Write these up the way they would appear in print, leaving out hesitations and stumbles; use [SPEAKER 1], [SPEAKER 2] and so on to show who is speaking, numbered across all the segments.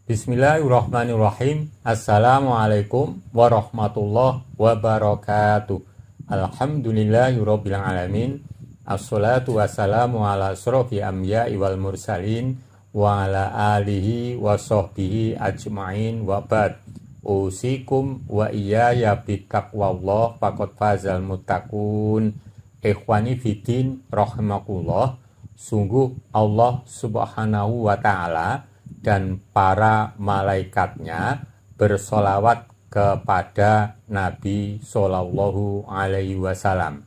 [SPEAKER 1] Bismillahirrahmanirrahim. Assalamualaikum warahmatullahi wabarakatuh. Alhamdulillahirabbil alamin. Assalatu wassalamu ala asyrofil anbiya'i wal mursalin wa ala alihi wa sahbihi ajma'in wa ba'd. Usikum wa iyaya bittaqwallah faqad fazal muttaqun. Ikhwani fiddin rahimakumullah. Sungguh Allah Subhanahu wa ta'ala dan para malaikatnya bersolawat kepada Nabi Shallallahu Alaihi Wasallam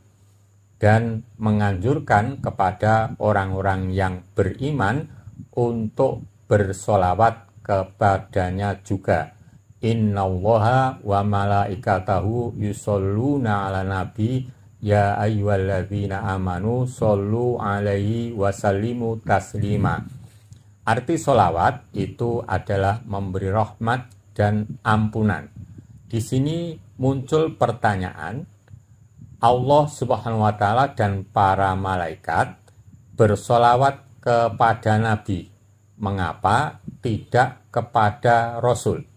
[SPEAKER 1] dan menganjurkan kepada orang-orang yang beriman untuk bersolawat kepadanya juga. Innallaha wa malaikatahu yusholluna ala nabi ya ayyuhalladzina amanu shollu alaihi wasallimu taslima. Arti sholawat itu adalah memberi rahmat dan ampunan. Di sini muncul pertanyaan, Allah Subhanahu wa ta'ala dan para malaikat bersolawat kepada Nabi. Mengapa tidak kepada Rasul?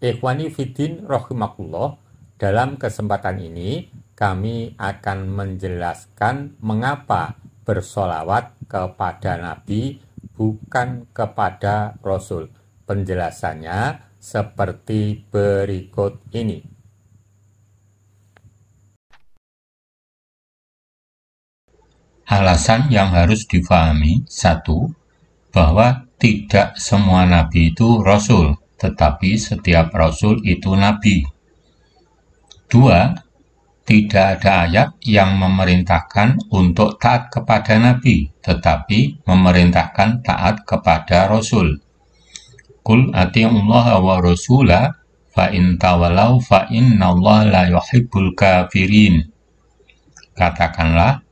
[SPEAKER 1] Ikhwani fiddin rahimakumullah, dalam kesempatan ini kami akan menjelaskan mengapa bersolawat kepada Nabi bukan kepada Rasul. Penjelasannya seperti berikut ini.
[SPEAKER 2] Alasan yang harus difahami: 1. Bahwa tidak semua nabi itu rasul, tetapi setiap rasul itu nabi. 2. Tidak ada ayat yang memerintahkan untuk taat kepada nabi, tetapi memerintahkan taat kepada rasul. Qul ati'ullaha wa rasulah fa in tawallaw fa innallaha la yuhibbul kafirin. Katakanlah,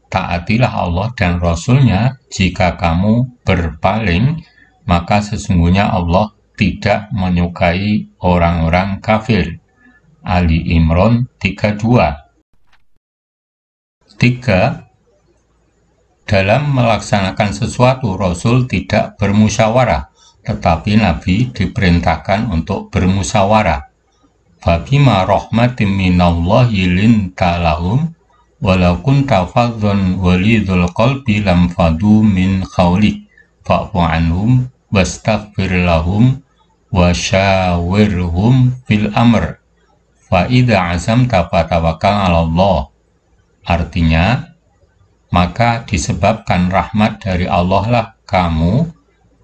[SPEAKER 2] taatilah Allah dan Rasulnya. Jika kamu berpaling, maka sesungguhnya Allah tidak menyukai orang-orang kafir. Ali Imran 32. 3. Dalam melaksanakan sesuatu, Rasul tidak bermusyawarah, tetapi Nabi diperintahkan untuk bermusyawarah. Fabima rahmatin minallahi linta lahum walau kunta fadhdhan ghalidhal qalbi lam fadu min khawlik fa'fu anhum wastaghfir lahum wa syawirhum fil amr fa idza azamta fatawakkal 'ala Allah. Artinya, maka disebabkan rahmat dari Allah lah kamu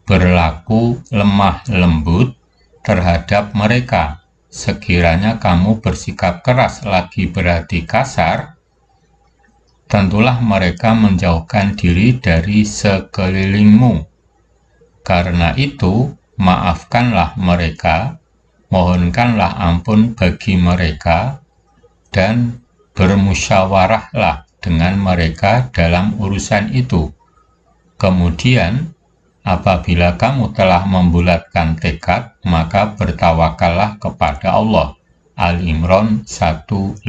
[SPEAKER 2] berlaku lemah lembut terhadap mereka. Sekiranya kamu bersikap keras lagi berhati kasar, tentulah mereka menjauhkan diri dari sekelilingmu. Karena itu, maafkanlah mereka, mohonkanlah ampun bagi mereka, dan bermusyawarahlah dengan mereka dalam urusan itu. Kemudian, apabila kamu telah membulatkan tekad, maka bertawakallah kepada Allah. Al-Imran 159.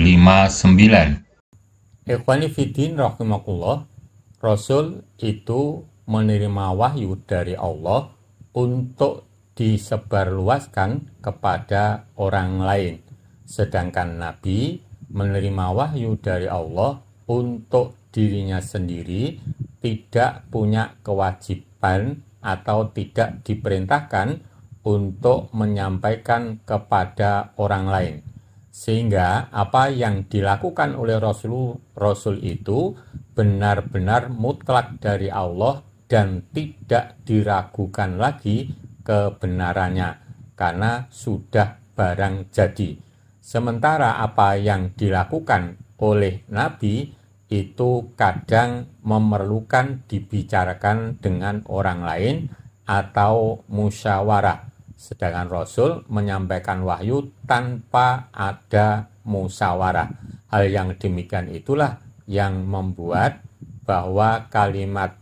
[SPEAKER 1] Ikhwani fiddin rahimakumullah, Rasul itu menerima wahyu dari Allah untuk disebarluaskan kepada orang lain. Sedangkan Nabi menerima wahyu dari Allah untuk dirinya sendiri, tidak punya kewajiban atau tidak diperintahkan untuk menyampaikan kepada orang lain. Sehingga apa yang dilakukan oleh Rasul itu benar-benar mutlak dari Allah dan tidak diragukan lagi kebenarannya, karena sudah barang jadi. Sementara apa yang dilakukan oleh Nabi itu kadang memerlukan dibicarakan dengan orang lain atau musyawarah. Sedangkan Rasul menyampaikan wahyu tanpa ada musyawarah. Hal yang demikian itulah yang membuat bahwa kalimat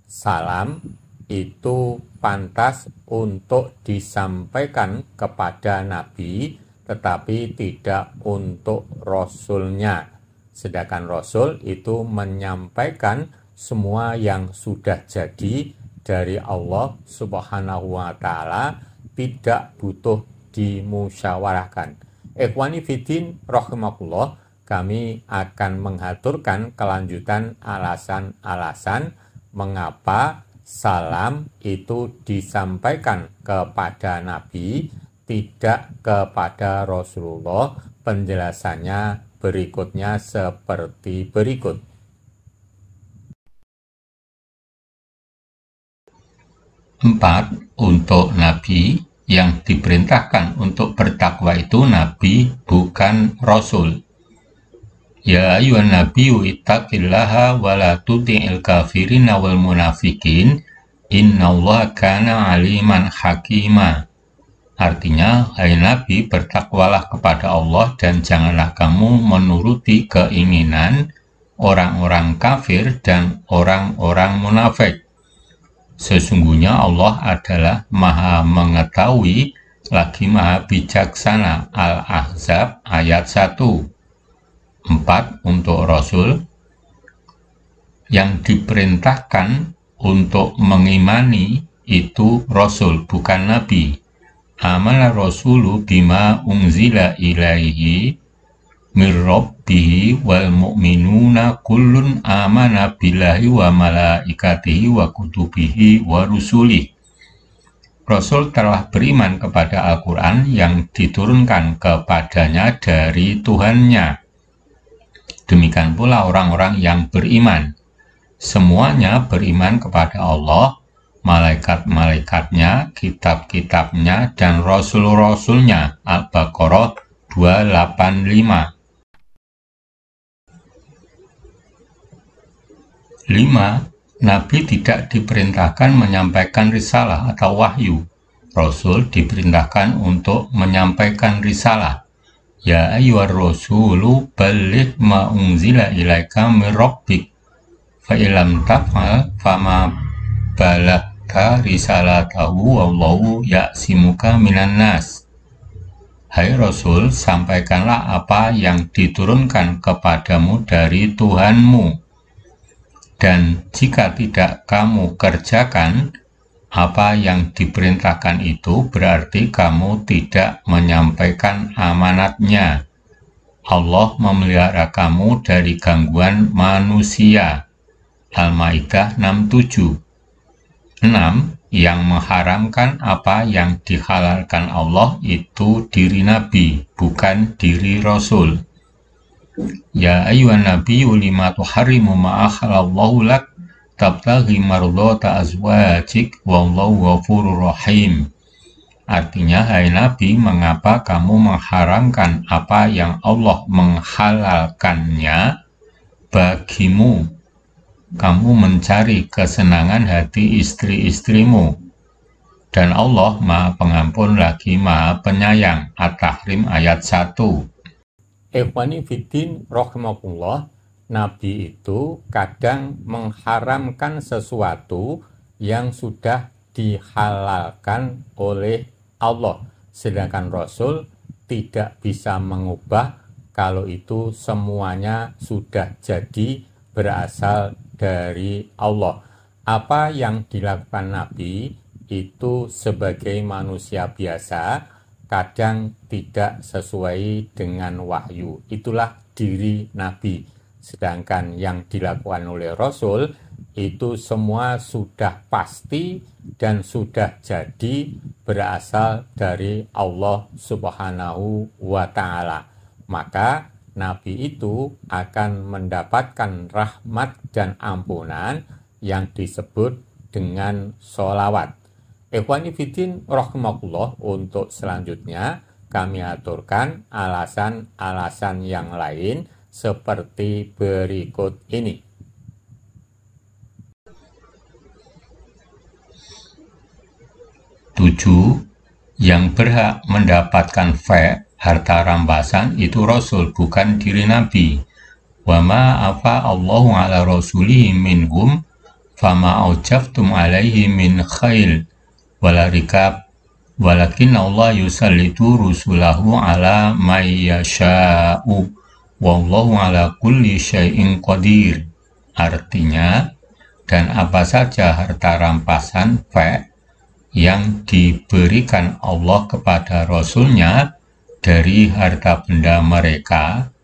[SPEAKER 1] salam itu pantas untuk disampaikan kepada Nabi, tetapi tidak untuk Rasulnya. Sedangkan Rasul itu menyampaikan semua yang sudah jadi dari Allah Subhanahu wa ta'ala tidak butuh dimusyawarahkan. Ikhwani fiddin rahimakumullah, kami akan mengaturkan kelanjutan alasan-alasan mengapa salam itu disampaikan kepada Nabi, tidak kepada Rasulullah. Penjelasannya berikutnya seperti berikut.
[SPEAKER 2] Empat, untuk Nabi yang diperintahkan untuk bertakwa itu Nabi, bukan Rasul. Ya ayuhan nabiyyu ittaqillaha wa la tuti'il kafirina wal munafikin innallaha kana aliman hakima. Artinya, hai Nabi, bertakwalah kepada Allah dan janganlah kamu menuruti keinginan orang-orang kafir dan orang-orang munafik. Sesungguhnya Allah adalah Maha Mengetahui lagi Maha Bijaksana. Al-Ahzab ayat 1. 4. Untuk Rasul yang diperintahkan untuk mengimani itu Rasul, bukan Nabi. Amana Rasulu bima unzila ilaihi mir rabbihi wal mu'minuna kullun amana billahi wa malaikatihi wa kutubihi wa rusulih. Rasul telah beriman kepada Al-Quran yang diturunkan kepadanya dari Tuhannya. Demikian pula orang-orang yang beriman. Semuanya beriman kepada Allah, malaikat-malaikatnya, kitab-kitabnya, dan rasul-rasulnya. Al-Baqarah 285. 5. Nabi tidak diperintahkan menyampaikan risalah atau wahyu. Rasul diperintahkan untuk menyampaikan risalah. Ya ayyuhar rasulu balligh ma unzila ilaika mir rabbik fa illam taf'al fama balagta risalatahu wallahu ya'simuka minan nas. Hai Rasul, sampaikanlah apa yang diturunkan kepadamu dari Tuhanmu. Dan jika tidak kamu kerjakan apa yang diperintahkan itu, berarti kamu tidak menyampaikan amanatnya. Allah memelihara kamu dari gangguan manusia. Al-Maidah 67. 6. Yang mengharamkan apa yang dihalalkan Allah itu diri Nabi, bukan diri Rasul. Ya ayyuhan nabiyyu lima tuharrimu ma ahallallahu lak tabtaghi mardhata azwajik wallahu ghafurur rahim. Artinya, hai Nabi, mengapa kamu mengharamkan apa yang Allah menghalalkannya bagimu? Kamu mencari kesenangan hati istri-istrimu. Dan Allah Maha Pengampun lagi Maha Penyayang. At-Tahrim ayat 1.
[SPEAKER 1] Ikhwani fiddin rahimakumullah, Nabi itu kadang mengharamkan sesuatu yang sudah dihalalkan oleh Allah, sedangkan Rasul tidak bisa mengubah kalau itu semuanya sudah jadi berasal dari Allah. Apa yang dilakukan Nabi itu sebagai manusia biasa kadang tidak sesuai dengan wahyu. Itulah diri Nabi. Sedangkan yang dilakukan oleh Rasul itu semua sudah pasti dan sudah jadi berasal dari Allah Subhanahu wa Ta'ala. Maka Nabi itu akan mendapatkan rahmat dan ampunan yang disebut dengan sholawat. Ikhwani fiddin rahimakumullah, untuk selanjutnya kami aturkan alasan-alasan yang lain seperti berikut ini.
[SPEAKER 2] Tujuh, yang berhak mendapatkan harta rampasan itu Rasul, bukan diri Nabi. Wa ma afa Allahu ala rasulihi minhum fama aujaftum alaihi min khail wala rikab walakin Allah yusallitu rusulahu ala may yasha'u wallahu ala kulli syai'in qadir. Artinya, dan apa saja harta rampasan yang diberikan Allah kepada Rasul-Nya dari harta benda mereka,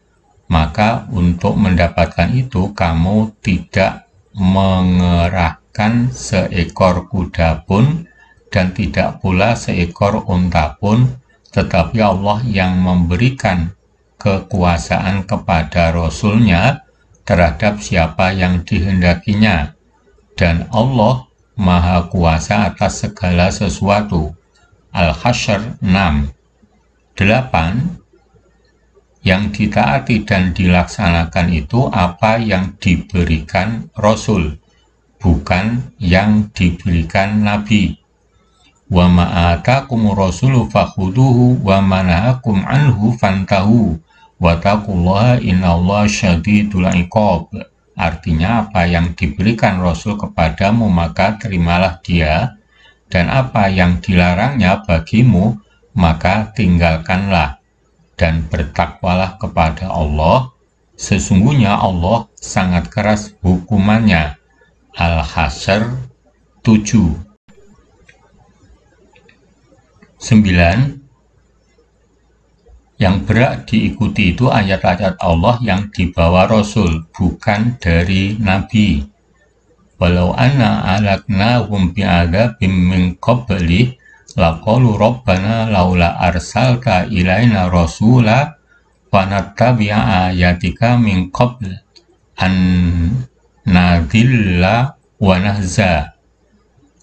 [SPEAKER 2] maka untuk mendapatkan itu kamu tidak mengerahkan seekor kuda pun dan tidak pula seekor unta pun, tetapi Allah yang memberikan kekuasaan kepada Rasul-Nya terhadap siapa yang dikehendakinya, dan Allah Maha Kuasa atas segala sesuatu. Al-Hasyr 6. 8. Yang ditaati dan dilaksanakan itu apa yang diberikan Rasul, bukan yang diberikan Nabi. Wa ma'atakumur rasulu fakhuduhu wa manahakum anhu fantahu wa taqullaha innallaha syadidul iqab. Artinya, apa yang diberikan Rasul kepadamu maka terimalah dia, dan apa yang dilarangnya bagimu maka tinggalkanlah, dan bertakwalah kepada Allah, sesungguhnya Allah sangat keras hukumannya. Al-Hasyr 7. 9. Yang berhak diikuti itu ayat-ayat Allah yang dibawa Rasul, bukan dari Nabi. Walau anna alaknahum bi'adzabim min qablih laqalu rabbana laula arsalta ilaina rasula wa nattabi'a ayatika min qabl an nadhilla wa nahza.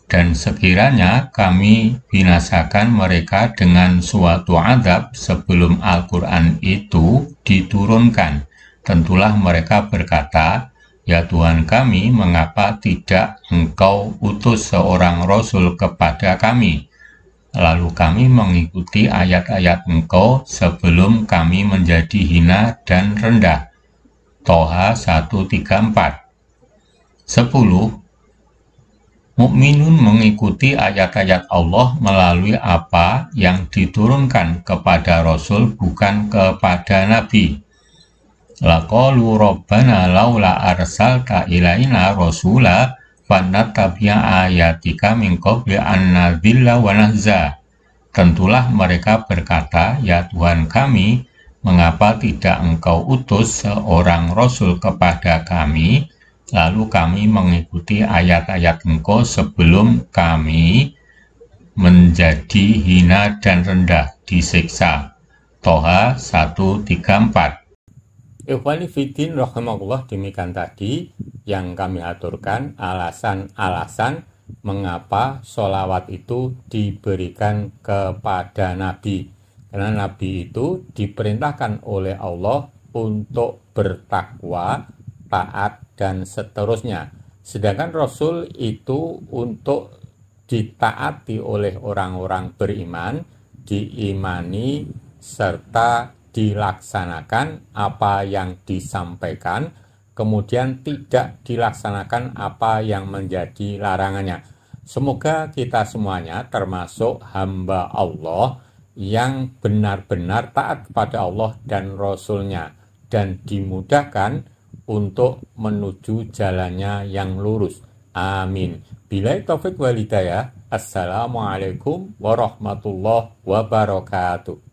[SPEAKER 2] Dan sekiranya kami binasakan mereka dengan suatu azab sebelum Al-Quran itu diturunkan, tentulah mereka berkata, "Ya Tuhan kami, mengapa tidak Engkau utus seorang Rasul kepada kami? Lalu kami mengikuti ayat-ayat Engkau sebelum kami menjadi hina dan rendah." Toha 134. 10. Mukminun mengikuti ayat-ayat Allah melalui apa yang diturunkan kepada Rasul, bukan kepada Nabi. Laqalu rabbana laula arsalta ilaina rasula fanattabi'a ayatika min qabli an nadhilla wa nahza. Tentulah mereka berkata, "Ya Tuhan kami, mengapa tidak Engkau utus seorang Rasul kepada kami, lalu kami mengikuti ayat-ayat Engkau sebelum kami menjadi hina dan rendah, disiksa." Toha 134.
[SPEAKER 1] Ikhwani fiddin rahimahullah, demikian tadi yang kami aturkan alasan-alasan mengapa sholawat itu diberikan kepada Nabi. Karena Nabi itu diperintahkan oleh Allah untuk bertakwa, taat, dan seterusnya. Sedangkan Rasul itu untuk ditaati oleh orang-orang beriman, diimani, serta dilaksanakan apa yang disampaikan, kemudian tidak dilaksanakan apa yang menjadi larangannya. Semoga kita semuanya termasuk hamba Allah yang benar-benar taat kepada Allah dan Rasul-Nya, dan dimudahkan untuk menuju jalannya yang lurus. Amin. Billahi taufik wal hidayah. Assalamualaikum warahmatullahi wabarakatuh.